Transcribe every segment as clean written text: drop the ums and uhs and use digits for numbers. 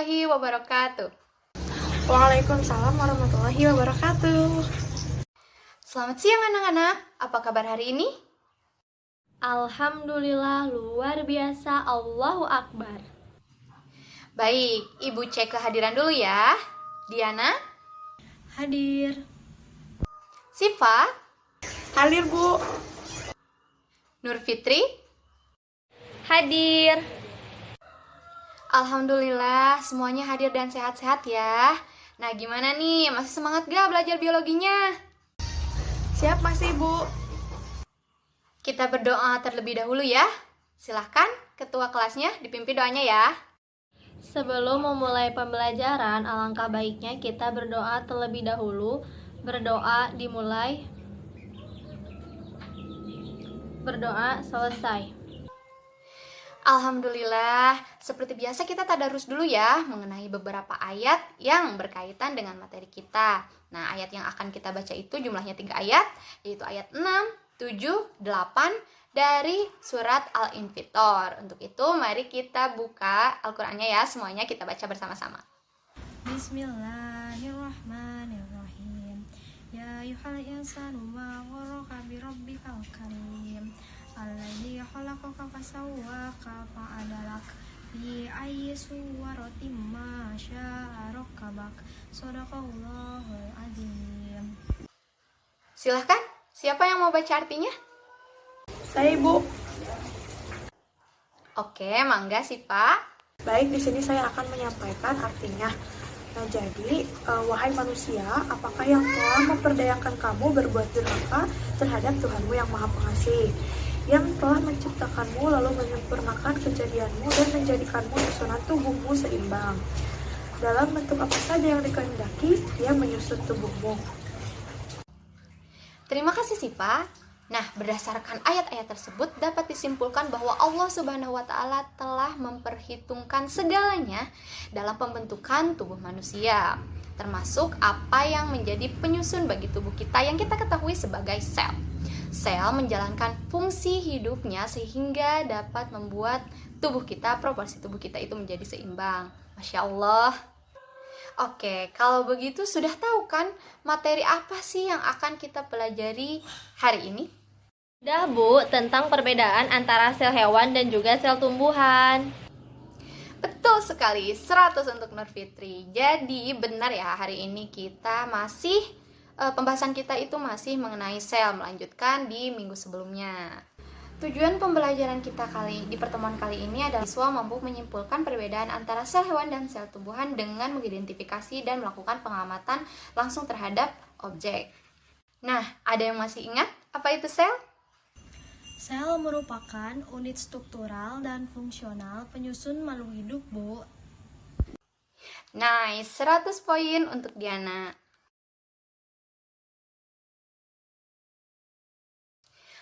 warahmatullahi wabarakatuh. Waalaikumsalam warahmatullahi wabarakatuh. Selamat siang anak-anak, apa kabar hari ini? Alhamdulillah, luar biasa, Allahu Akbar. Baik, Ibu cek kehadiran dulu ya. Diana, Hadir. Sifa, Hadir, Bu. Nur Fitri. Hadir. Alhamdulillah, semuanya hadir dan sehat-sehat ya. Nah, gimana nih? Masih semangat gak belajar biologinya? Siap masih, Bu. Kita berdoa terlebih dahulu ya. Silahkan, ketua kelasnya dipimpin doanya ya. Sebelum memulai pembelajaran, alangkah baiknya kita berdoa terlebih dahulu. Berdoa dimulai. Berdoa selesai. Alhamdulillah, seperti biasa kita tadarus dulu ya mengenai beberapa ayat yang berkaitan dengan materi kita. Nah, ayat yang akan kita baca itu jumlahnya 3 ayat, yaitu ayat 6, 7, 8 dari surat Al-Infitor. Untuk itu, mari kita buka Al-Qur'annya ya, semuanya kita baca bersama-sama. Bismillahirrahmanirrahim. Ya ayyuhal insanu ma gharraka bi rabbikal karim. Alladzi khalaqaka fasawwaka fa'adalak fi ayyi suratin ma syaa rakkabak. Shadaqallahul adzim. Silahkan, siapa yang mau baca artinya? Saya, Bu. Oke, mangga Sipa. Baik, di sini saya akan menyampaikan artinya. Nah, jadi, wahai manusia, apakah yang telah memperdayakan kamu berbuat durhaka terhadap Tuhanmu yang Maha Pengasih, yang telah menciptakanmu lalu menyempurnakan kejadianmu dan menjadikanmu susunan tubuhmu seimbang. Dalam bentuk apa saja yang dikehendaki, Dia menyusun tubuhmu. Terima kasih Sipa. Nah, berdasarkan ayat-ayat tersebut dapat disimpulkan bahwa Allah Subhanahu wa taala telah memperhitungkan segalanya dalam pembentukan tubuh manusia, termasuk apa yang menjadi penyusun bagi tubuh kita yang kita ketahui sebagai sel. Sel menjalankan fungsi hidupnya sehingga dapat membuat tubuh kita, proporsi tubuh kita itu menjadi seimbang. Masya Allah. Oke, kalau begitu sudah tahu kan materi apa sih yang akan kita pelajari hari ini? Sudah, Bu, tentang perbedaan antara sel hewan dan juga sel tumbuhan. Betul sekali, 100 untuk Nur Fitri. Jadi benar ya, hari ini kita masih pembahasan kita itu masih mengenai sel, melanjutkan di minggu sebelumnya. Tujuan pembelajaran kita di pertemuan kali ini adalah siswa mampu menyimpulkan perbedaan antara sel hewan dan sel tumbuhan dengan mengidentifikasi dan melakukan pengamatan langsung terhadap objek. Nah, ada yang masih ingat apa itu sel? Sel merupakan unit struktural dan fungsional penyusun makhluk hidup, Bu. Nice, 100 poin untuk Diana.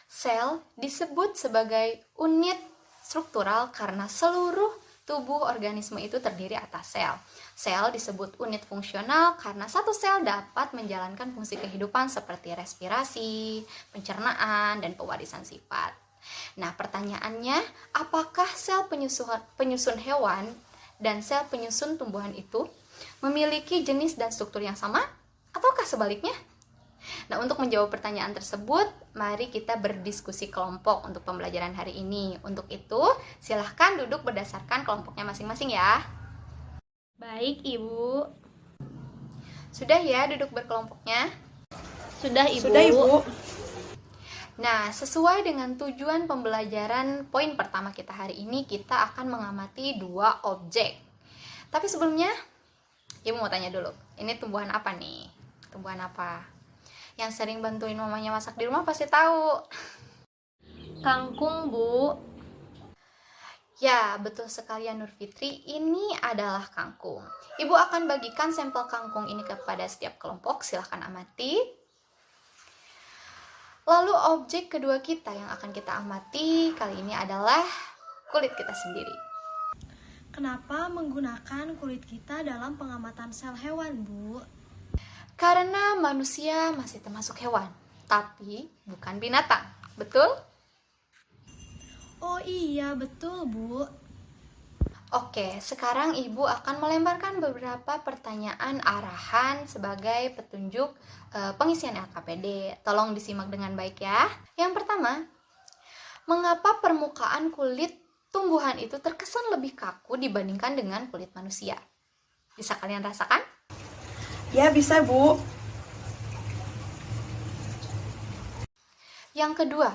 Sel disebut sebagai unit struktural karena seluruh tubuh organisme itu terdiri atas sel. Sel disebut unit fungsional karena satu sel dapat menjalankan fungsi kehidupan seperti respirasi, pencernaan, dan pewarisan sifat. Nah, pertanyaannya, apakah sel penyusun hewan dan sel penyusun tumbuhan itu memiliki jenis dan struktur yang sama, ataukah sebaliknya? Nah, untuk menjawab pertanyaan tersebut, mari kita berdiskusi kelompok untuk pembelajaran hari ini. Untuk itu, silahkan duduk berdasarkan kelompoknya masing-masing ya. Baik, Ibu. Sudah ya duduk berkelompoknya? Sudah, Ibu. Sudah, Ibu. Nah, sesuai dengan tujuan pembelajaran poin pertama kita hari ini, kita akan mengamati 2 objek. Tapi sebelumnya, Ibu mau tanya dulu, ini tumbuhan apa nih? Tumbuhan apa? Yang sering bantuin mamanya masak di rumah pasti tahu. Kangkung, Bu. Ya, betul sekali ya Nur Fitri, ini adalah kangkung. Ibu akan bagikan sampel kangkung ini kepada setiap kelompok, silahkan amati. Lalu objek kedua kita yang akan kita amati kali ini adalah kulit kita sendiri. Kenapa menggunakan kulit kita dalam pengamatan sel hewan, Bu? Karena manusia masih termasuk hewan, tapi bukan binatang, betul? Oh iya, betul, Bu. Oke, sekarang Ibu akan melemparkan beberapa pertanyaan arahan sebagai petunjuk pengisian LKPD. Tolong disimak dengan baik ya. Yang pertama, mengapa permukaan kulit tumbuhan itu terkesan lebih kaku dibandingkan dengan kulit manusia? Bisa kalian rasakan? Ya, bisa, Bu. Yang kedua,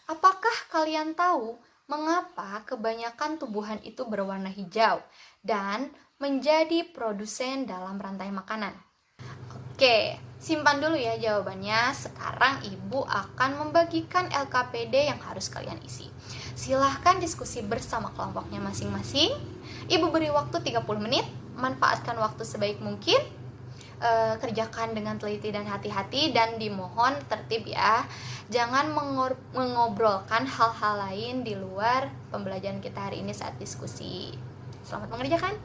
apakah kalian tahu mengapa kebanyakan tumbuhan itu berwarna hijau dan menjadi produsen dalam rantai makanan? Oke, simpan dulu ya jawabannya. Sekarang Ibu akan membagikan LKPD yang harus kalian isi. Silahkan diskusi bersama kelompoknya masing-masing. Ibu beri waktu 30 menit, manfaatkan waktu sebaik mungkin. Kerjakan dengan teliti dan hati-hati, dan dimohon tertib ya. Jangan mengobrolkan hal-hal lain di luar pembelajaran kita hari ini saat diskusi. Selamat mengerjakan.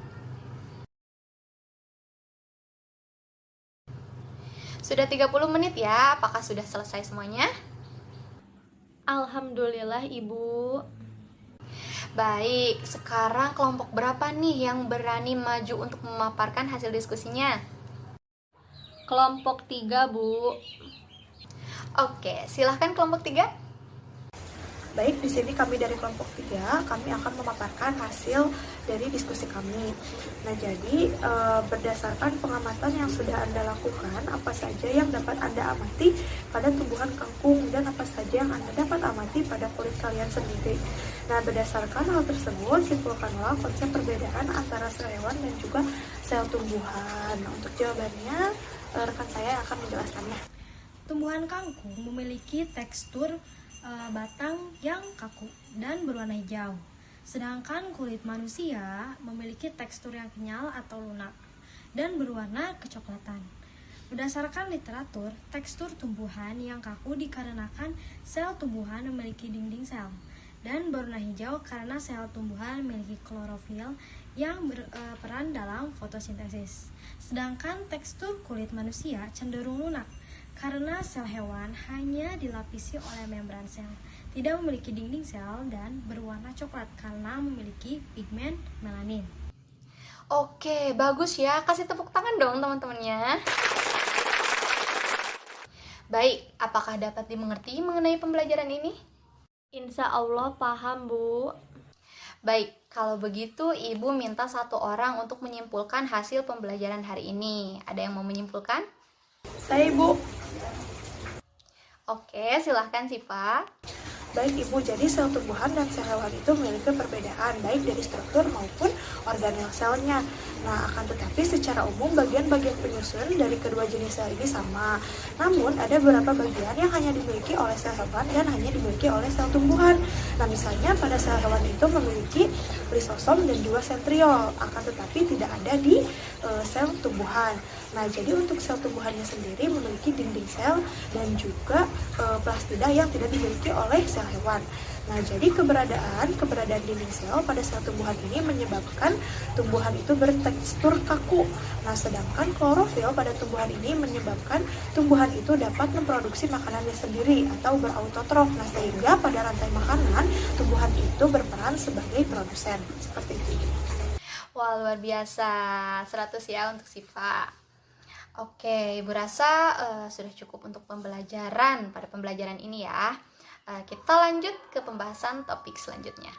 Sudah 30 menit ya, apakah sudah selesai semuanya? Alhamdulillah Ibu. Baik, sekarang kelompok berapa nih yang berani maju untuk memaparkan hasil diskusinya? Kelompok 3, Bu. Oke, silahkan kelompok 3. Baik, di sini kami dari kelompok 3, kami akan memaparkan hasil dari diskusi kami. Nah, jadi berdasarkan pengamatan yang sudah Anda lakukan, apa saja yang dapat Anda amati pada tumbuhan kangkung dan apa saja yang Anda dapat amati pada kulit kalian sendiri. Nah, berdasarkan hal tersebut, simpulkanlah konsep perbedaan antara sel hewan dan juga sel tumbuhan. Nah, untuk jawabannya, rekan saya akan menjelaskannya. Tumbuhan kangkung memiliki tekstur batang yang kaku dan berwarna hijau. Sedangkan kulit manusia memiliki tekstur yang kenyal atau lunak dan berwarna kecoklatan. Berdasarkan literatur, tekstur tumbuhan yang kaku dikarenakan sel tumbuhan memiliki dinding sel dan berwarna hijau karena sel tumbuhan memiliki klorofil yang berperan dalam fotosintesis. Sedangkan tekstur kulit manusia cenderung lunak karena sel hewan hanya dilapisi oleh membran sel, tidak memiliki dinding sel, dan berwarna coklat karena memiliki pigmen melanin. Oke, bagus ya. Kasih tepuk tangan dong teman-temannya. Baik, apakah dapat dimengerti mengenai pembelajaran ini? Insya Allah paham, Bu. Baik, kalau begitu Ibu minta satu orang untuk menyimpulkan hasil pembelajaran hari ini. Ada yang mau menyimpulkan? Saya, Ibu. Oke, silahkan Siva. Baik Ibu, jadi sel tumbuhan dan sel hewan itu memiliki perbedaan baik dari struktur maupun organel selnya. Nah, akan tetapi secara umum bagian-bagian penyusun dari kedua jenis sel ini sama. Namun, ada beberapa bagian yang hanya dimiliki oleh sel hewan dan hanya dimiliki oleh sel tumbuhan. Nah, misalnya pada sel hewan itu memiliki lisosom dan juga sentriol, akan tetapi tidak ada di sel tumbuhan. Nah, jadi untuk sel tumbuhannya sendiri memiliki dinding sel dan juga plastida yang tidak dimiliki oleh sel hewan. Nah, jadi keberadaan dinding sel pada sel tumbuhan ini menyebabkan tumbuhan itu bertekstur kaku. Nah, sedangkan klorofil pada tumbuhan ini menyebabkan tumbuhan itu dapat memproduksi makanannya sendiri atau berautotrof. Nah, sehingga pada rantai makanan tumbuhan itu berperan sebagai produsen. Seperti itu. Wah, luar biasa. 100 ya untuk Siva. Oke, Ibu rasa sudah cukup untuk pembelajaran pada pembelajaran ini ya. Kita lanjut ke pembahasan topik selanjutnya.